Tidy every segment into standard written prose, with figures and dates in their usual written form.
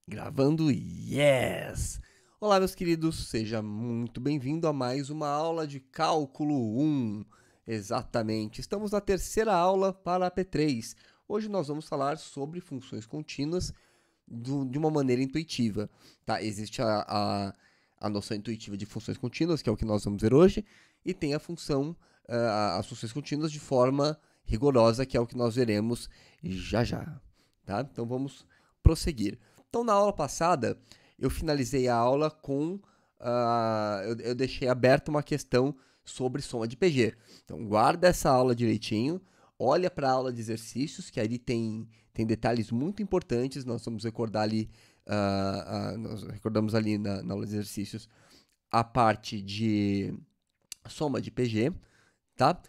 Gravando, yes! Olá, meus queridos, seja muito bem-vindo a mais uma aula de Cálculo 1. Exatamente, estamos na terceira aula para a P3. Hoje nós vamos falar sobre funções contínuas de uma maneira intuitiva. Tá? Existe a noção intuitiva de funções contínuas, que é o que nós vamos ver hoje, e tem as funções contínuas de forma rigorosa, que é o que nós veremos já já. Tá? Então vamos prosseguir. Então, na aula passada, eu finalizei a aula com. Eu deixei aberta uma questão sobre soma de PG. Então, guarda essa aula direitinho, olha para a aula de exercícios, que ali tem detalhes muito importantes. Nós vamos recordar ali. Nós recordamos ali na aula de exercícios a parte de soma de PG, tá?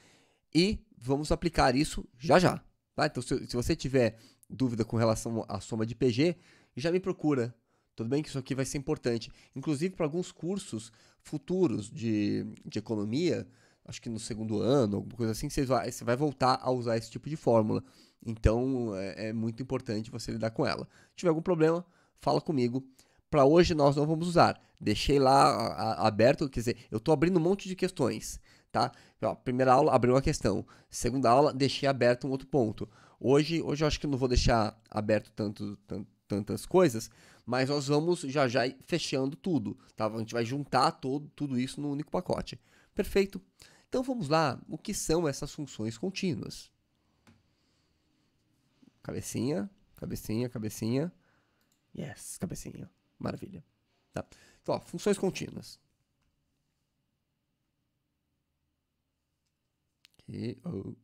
E vamos aplicar isso já já. Tá? Então, se você tiver dúvida com relação à soma de PG, já me procura. Tudo bem que isso aqui vai ser importante. Inclusive para alguns cursos futuros de economia, acho que no segundo ano, alguma coisa assim, você vai voltar a usar esse tipo de fórmula. Então é muito importante você lidar com ela. Se tiver algum problema, fala comigo. Para hoje nós não vamos usar. Deixei lá aberto, quer dizer, eu estou abrindo um monte de questões. Tá? Ó, primeira aula abriu uma questão. Segunda aula deixei aberto um outro ponto. Hoje eu acho que não vou deixar aberto tantas coisas, mas nós vamos já fechando tudo, tá? A gente vai juntar tudo isso num único pacote. Perfeito? Então vamos lá, o que são essas funções contínuas? Cabecinha, cabecinha, cabecinha. Yes, cabecinha. Maravilha. Tá. Então, ó, funções contínuas. Aqui, oh.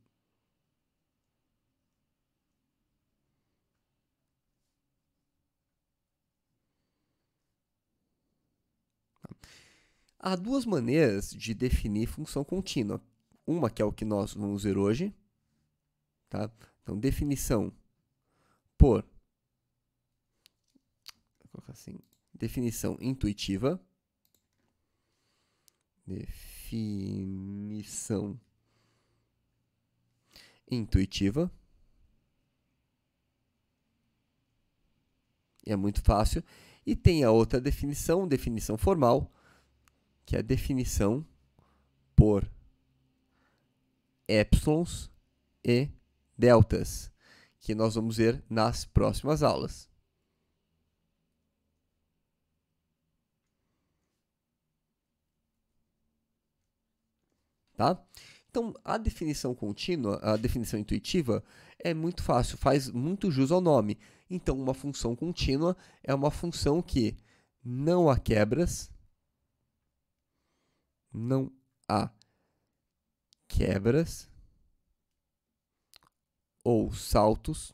Há duas maneiras de definir função contínua. Uma que é o que nós vamos ver hoje, tá? Então, definição por, vou colocar assim, definição intuitiva. Definição intuitiva. É muito fácil. E tem a outra definição, definição formal, que é a definição por épsilons e deltas, que nós vamos ver nas próximas aulas. Tá? Então, a definição contínua, a definição intuitiva, é muito fácil, faz muito jus ao nome. Então, uma função contínua é uma função que não há quebras, não há quebras ou saltos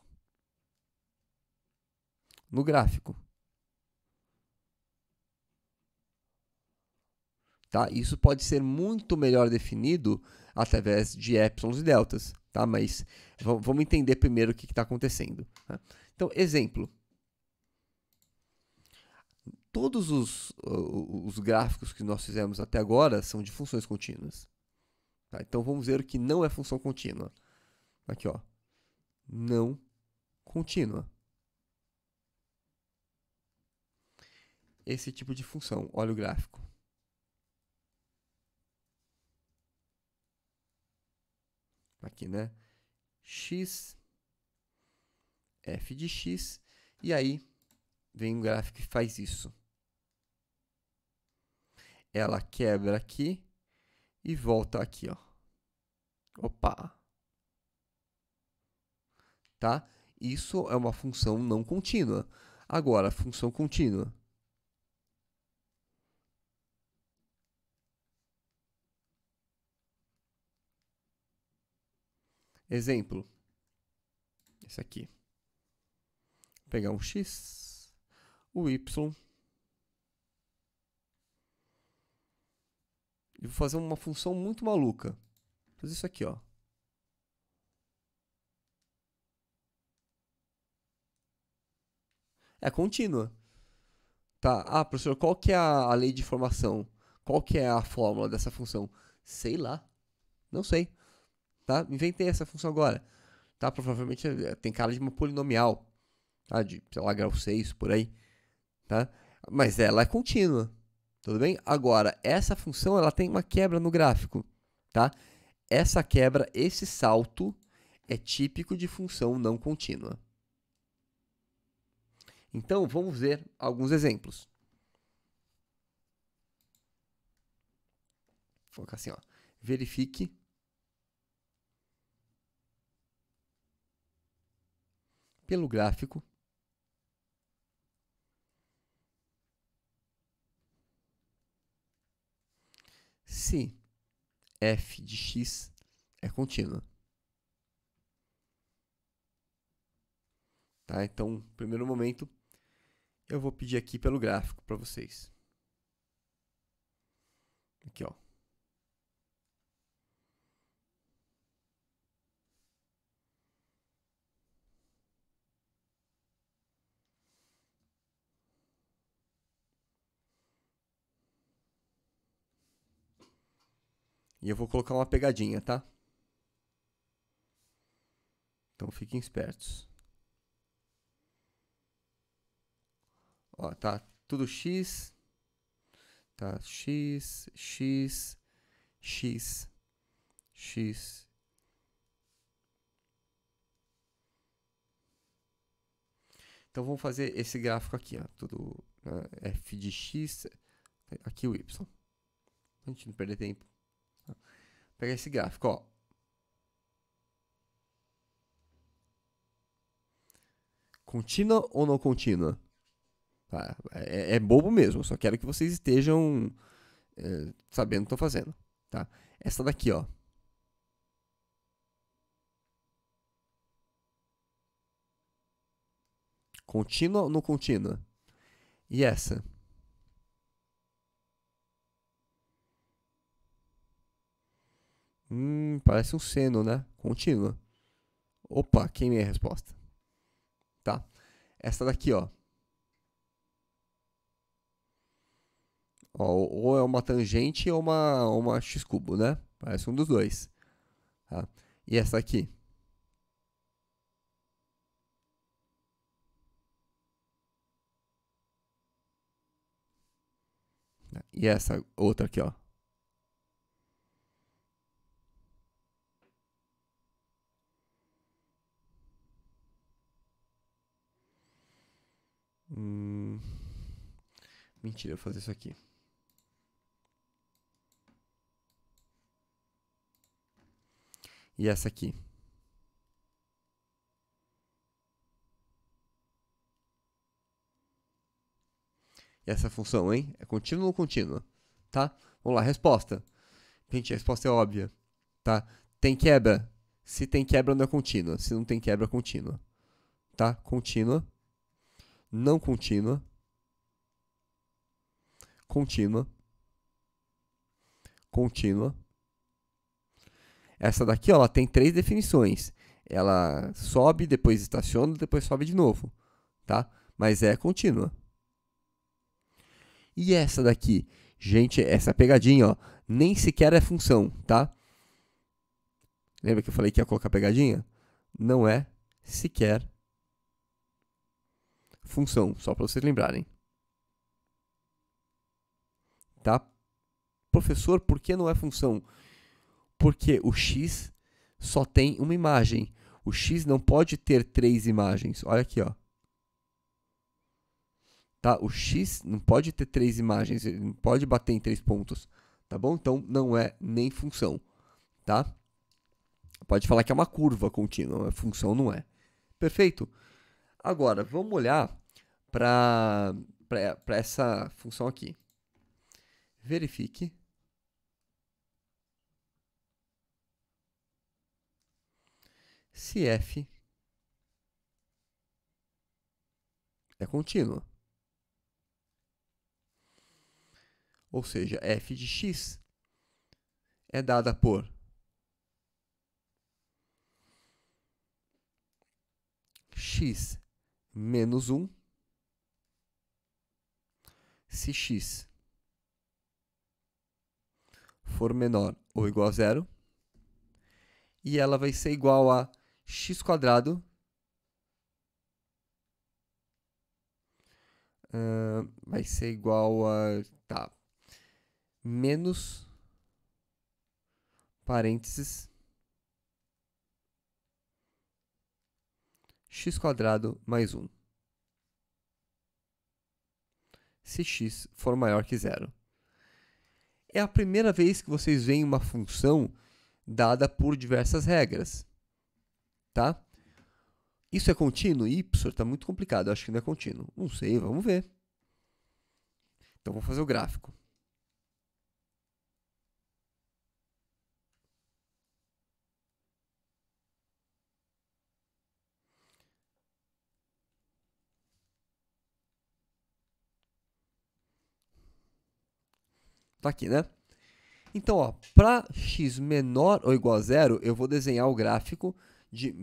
no gráfico. Tá? Isso pode ser muito melhor definido através de épsilons e deltas, tá? Mas vamos entender primeiro o que está acontecendo. Tá? Então, exemplo. Todos os gráficos que nós fizemos até agora são de funções contínuas. Tá? Então, vamos ver o que não é função contínua. Aqui, ó. Não contínua. Esse tipo de função. Olha o gráfico. Aqui, né? X, f de x, e aí vem um gráfico que faz isso. Ela quebra aqui e volta aqui, ó. Opa! Tá? Isso é uma função não contínua. Agora, função contínua. Exemplo. Esse aqui. Vou pegar um x, o y, e vou fazer uma função muito maluca. Vou fazer isso aqui, ó. É contínua. Tá? Ah, professor, qual que é a lei de formação? Qual que é a fórmula dessa função? Sei lá. Não sei. Tá? Inventei essa função agora. Tá? Provavelmente tem cara de uma polinomial. Tá? De, sei lá, grau 6, por aí. tá? Mas ela é contínua, tudo bem? Agora, essa função ela tem uma quebra no gráfico, tá? Essa quebra, esse salto, é típico de função não contínua. Então, vamos ver alguns exemplos. Vou colocar assim, ó. Verifique pelo gráfico se f de x é contínua. Tá? Então, no primeiro momento, eu vou pedir aqui pelo gráfico para vocês. Aqui, ó. E eu vou colocar uma pegadinha, tá? Então, fiquem espertos. Ó, tá tudo x, tá x, x, x, x. Então, vamos fazer esse gráfico aqui, ó. Tudo f de x, aqui o y. Pra gente não perder tempo. Vou pegar esse gráfico, ó. Contínua ou não contínua? Tá? É bobo mesmo, só quero que vocês estejam sabendo o que estou fazendo. Tá? Essa daqui, ó. Contínua ou não contínua? E essa? Parece um seno, né? Contínua. Opa, queimei a resposta. Tá? Essa daqui, ó. Ou é uma tangente ou uma x cubo, né? Parece um dos dois. Tá? E essa aqui? E essa outra aqui, ó? Mentira, eu vou fazer isso aqui. E essa aqui? E essa função, hein? É contínua ou contínua? Tá? Vamos lá, resposta. Gente, a resposta é óbvia. Tá? Tem quebra? Se tem quebra, não é contínua. Se não tem quebra, é contínua. Tá? Contínua. Não contínua. Contínua. Contínua. Essa daqui, ó, ela tem 3 definições. Ela sobe, depois estaciona, depois sobe de novo. Tá? Mas é contínua. E essa daqui? Gente, essa pegadinha, ó, nem sequer é função, tá? Lembra que eu falei que ia colocar pegadinha? Não é sequer função, só para vocês lembrarem. Tá? Professor, por que não é função? Porque o x só tem uma imagem. O x não pode ter 3 imagens. Olha aqui, ó. Tá? O x não pode ter 3 imagens, ele não pode bater em 3 pontos. Tá bom? Então não é nem função. Tá? Pode falar que é uma curva contínua, mas função não é. Perfeito? Agora, vamos olhar para essa função aqui. Verifique se f é contínua. Ou seja, f de x é dada por x menos 1 se x for menor ou igual a zero. E ela vai ser igual a x² vai ser igual a, tá, menos parênteses x² mais 1, se x for maior que zero. É a primeira vez que vocês veem uma função dada por diversas regras, tá? Isso é contínuo? Y está muito complicado, eu acho que não é contínuo. Não sei, vamos ver. Então, vou fazer o gráfico. Tá aqui, né? Então, ó, para x menor ou igual a zero, eu vou desenhar o gráfico de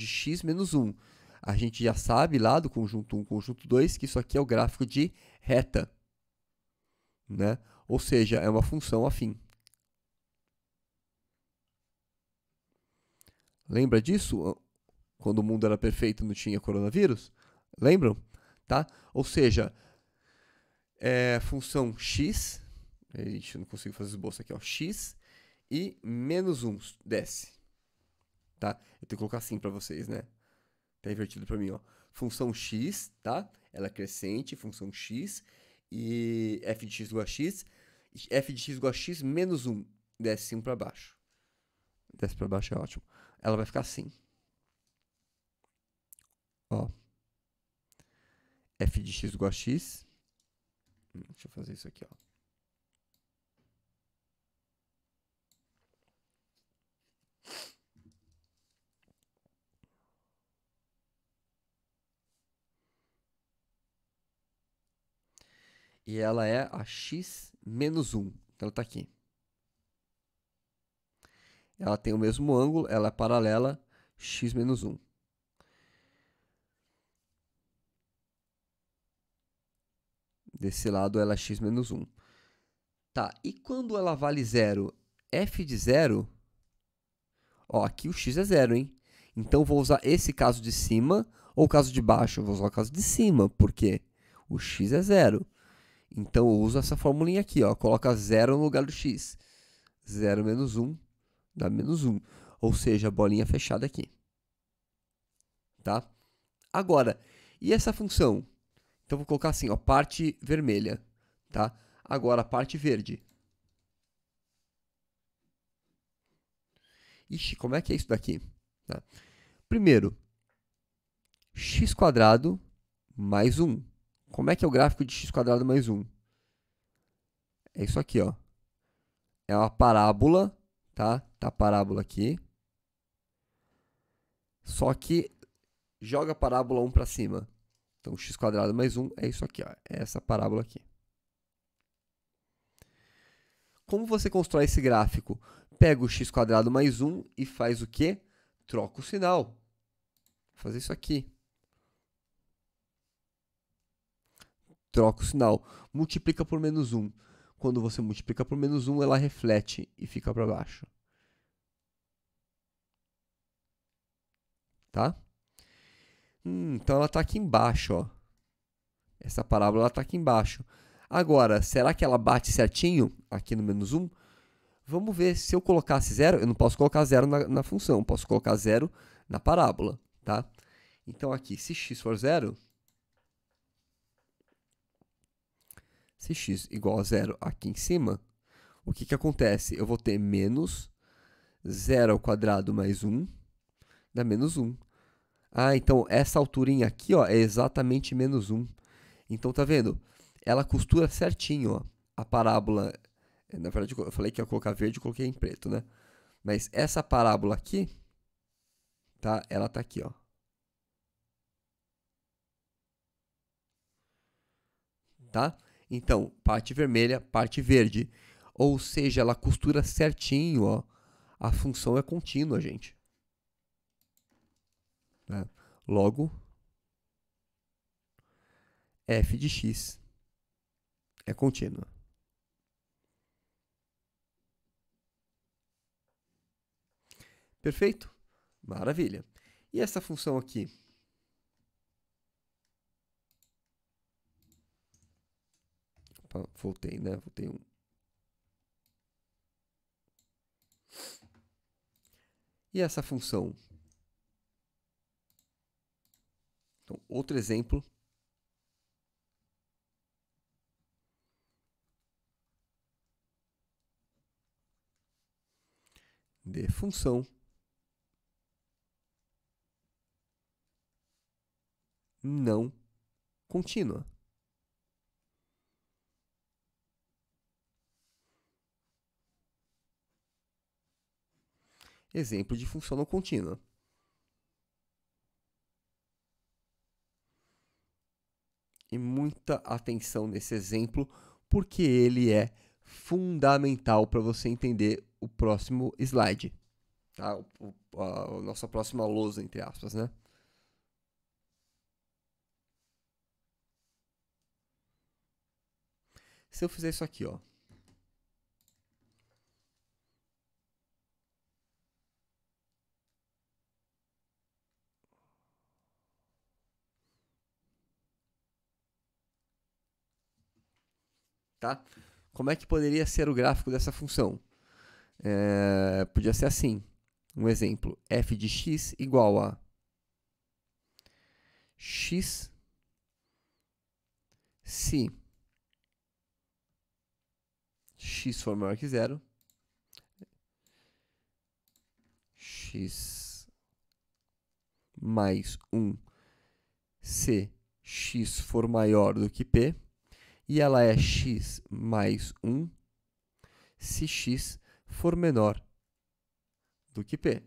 x menos 1. A gente já sabe lá do conjunto 1, conjunto 2, que isso aqui é o gráfico de reta, né? Ou seja, é uma função afim. Lembra disso? Quando o mundo era perfeito e não tinha coronavírus? Lembram? Tá? Ou seja, função x, eu não consigo fazer esboço aqui, ó, x e menos 1 desce. Tá? Eu tenho que colocar assim para vocês, né? Tá invertido para mim, ó. Função x, tá? Ela é crescente, função x, e f de x igual a x, f de x igual a x menos 1, desce 1 para baixo. Desce para baixo é ótimo. Ela vai ficar assim. Ó. F de x igual a x. Deixa eu fazer isso aqui, ó. E ela é a x menos 1. Então, ela está aqui. Ela tem o mesmo ângulo, ela é paralela x menos 1. Desse lado, ela é x menos 1. Tá, e quando ela vale zero? F de zero, ó, aqui o x é zero, hein? Então, vou usar esse caso de cima ou o caso de baixo? Eu vou usar o caso de cima, porque o x é zero. Então, eu uso essa formulinha aqui, ó. Coloca zero no lugar do x. 0 menos 1 dá menos 1. Ou seja, a bolinha fechada aqui. Tá? Agora, e essa função? Então, vou colocar assim, ó, parte vermelha. Tá? Agora, a parte verde. Ixi, como é que é isso daqui? Tá? Primeiro, x² mais 1. Como é que é o gráfico de x² mais 1? É isso aqui, ó. É uma parábola, tá? Tá a parábola aqui. Só que joga a parábola 1 para cima. Então, x² mais 1 é isso aqui, ó. É essa parábola aqui. Como você constrói esse gráfico? Pega o x² mais 1 e faz o quê? Troca o sinal. Vou fazer isso aqui. Troca o sinal. Multiplica por menos 1. Quando você multiplica por menos 1, ela reflete e fica para baixo. Tá? Então ela está aqui embaixo, ó. Essa parábola está aqui embaixo. Agora, será que ela bate certinho aqui no menos 1? Vamos ver, se eu colocasse zero, eu não posso colocar zero na função, posso colocar zero na parábola, tá? Então aqui, se x for zero, se x igual a zero aqui em cima, o que que acontece? Eu vou ter menos 0² mais 1 dá menos 1. Ah, então essa alturinha aqui, ó, é exatamente menos 1. Então, tá vendo? Ela costura certinho, ó, a parábola. Na verdade, eu falei que ia colocar verde, eu coloquei em preto, né? Mas essa parábola aqui, tá? Ela tá aqui, ó. Tá? Então, parte vermelha, parte verde. Ou seja, ela costura certinho, ó. A função é contínua, gente. Né? Logo, f de x é contínua. Perfeito? Maravilha. E essa função aqui? Opa, voltei, né? Voltei um. E essa função? Então, outro exemplo. De função não contínua. Exemplo de função não contínua. E muita atenção nesse exemplo, porque ele é fundamental para você entender o próximo slide. Tá? A nossa próxima lousa, entre aspas, né? Se eu fizer isso aqui, ó. Tá? Como é que poderia ser o gráfico dessa função? Podia ser assim. Um exemplo, f de x igual a x se x for maior que zero, x mais 1 se x for maior do que p, e ela é x mais 1 se x for menor do que p.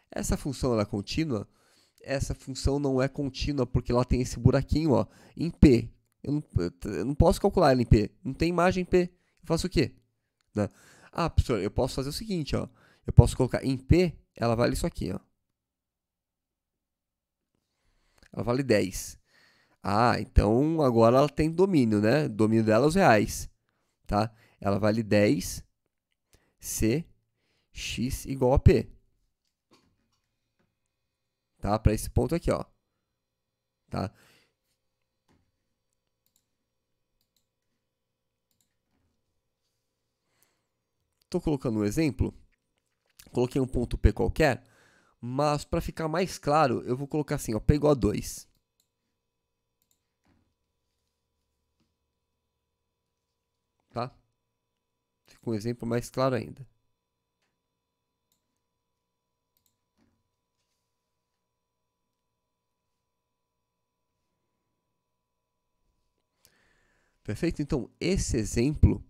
Essa função ela é contínua? Essa função não é contínua porque ela tem esse buraquinho ó, em p. Eu não posso calcular ela em p. Não tem imagem em p. Eu faço o quê? Né? Ah, professor, eu posso fazer o seguinte. Ó, eu posso colocar em p, ela vale isso aqui. Ó. Ela vale 10. Ah, então agora ela tem domínio, né? Domínio dela é os reais. Tá? Ela vale 10 se x igual a p. Tá? Para esse ponto aqui, ó. Tá? Estou colocando um exemplo. Coloquei um ponto P qualquer, mas para ficar mais claro, eu vou colocar assim, ó, P igual a 2. Tá? Fica um exemplo mais claro ainda. Perfeito? Então, esse exemplo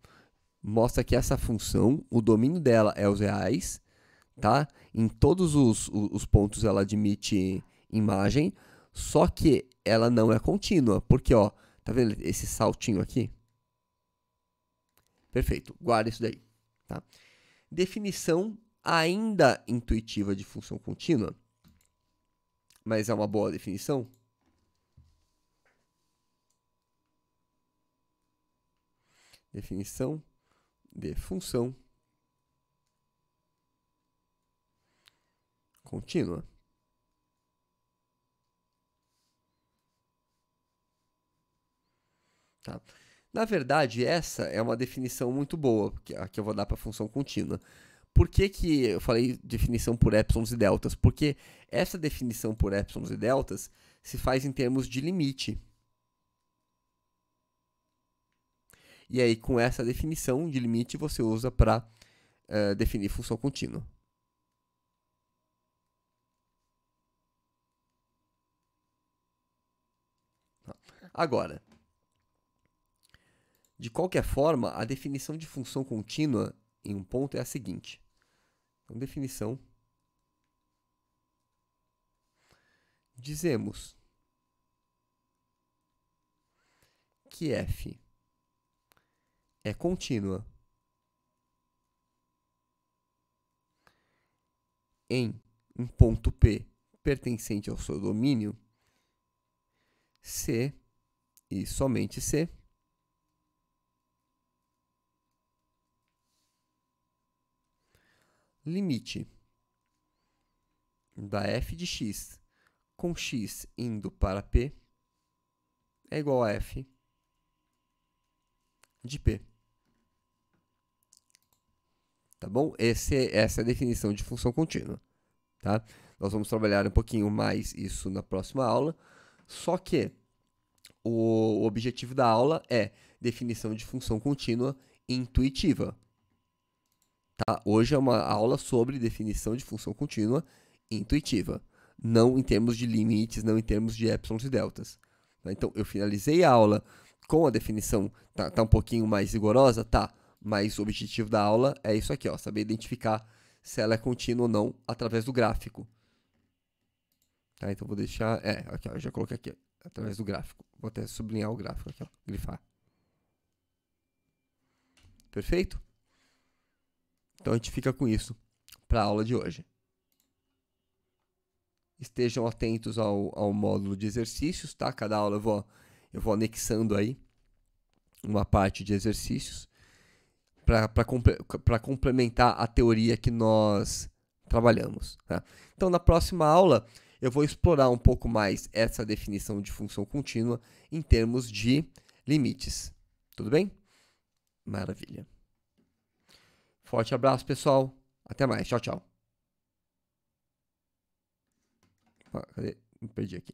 mostra que essa função, o domínio dela é os reais, tá? Em todos os pontos ela admite imagem, só que ela não é contínua, porque, ó, tá vendo esse saltinho aqui? Perfeito, guarda isso daí, tá? Definição ainda intuitiva de função contínua, mas é uma boa definição. Definição de função contínua. Tá? Na verdade, essa é uma definição muito boa, a que eu vou dar para a função contínua. Por que, que eu falei definição por épsilons e deltas? Porque essa definição por épsilons e deltas se faz em termos de limite. E aí, com essa definição de limite, você usa para definir função contínua. Agora, de qualquer forma, a definição de função contínua em um ponto é a seguinte. Então, definição. Dizemos que f é contínua em um ponto P pertencente ao seu domínio C e somente C, limite da f de x com x indo para P é igual a f de P. Tá bom? Essa é a definição de função contínua. Tá? Nós vamos trabalhar um pouquinho mais isso na próxima aula. Só que o objetivo da aula é definição de função contínua intuitiva. Tá? Hoje é uma aula sobre definição de função contínua intuitiva. Não em termos de limites, não em termos de épsilons e deltas. Tá? Então, eu finalizei a aula com a definição, tá um pouquinho mais rigorosa? Tá. Mas o objetivo da aula é isso aqui, ó, saber identificar se ela é contínua ou não através do gráfico. Tá? Então, vou deixar... aqui, ó, já coloquei aqui, através do gráfico. Vou até sublinhar o gráfico aqui, ó, grifar. Perfeito? Então, a gente fica com isso para a aula de hoje. Estejam atentos ao módulo de exercícios, tá? Cada aula eu vou anexando aí uma parte de exercícios para complementar a teoria que nós trabalhamos. Tá? Então, na próxima aula, eu vou explorar um pouco mais essa definição de função contínua em termos de limites. Tudo bem? Maravilha. Forte abraço, pessoal. Até mais. Tchau, tchau. Cadê? Me perdi aqui.